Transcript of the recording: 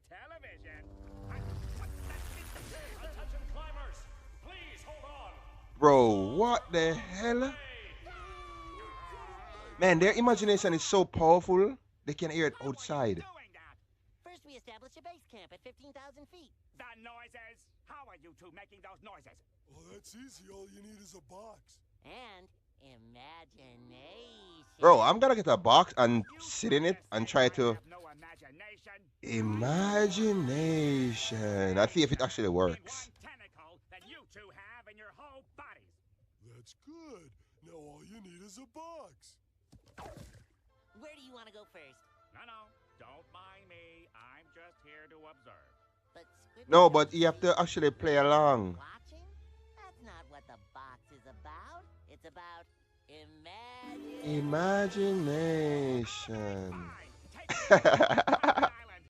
television. Attention climbers, please hold on. Bro, what the hell? Man, their imagination is so powerful, they can hear it outside. First, we establish a base camp at 15,000 feet. The noises. How are you two making those noises? Oh, that's easy. All you need is a box. And imagination. Bro, I'm gonna get a box and sit in it and try to No imagination. imagination. I see if it actually works. One tentacle that you two have in your whole bodies. That's good. Now all you need is a box. Where do you want to go first? No, don't mind me. I'm just here to observe. But Squidward No, but doesn't you have see to actually play along. watching? That's not what the box is about. It's about Imagination. Fine, take it.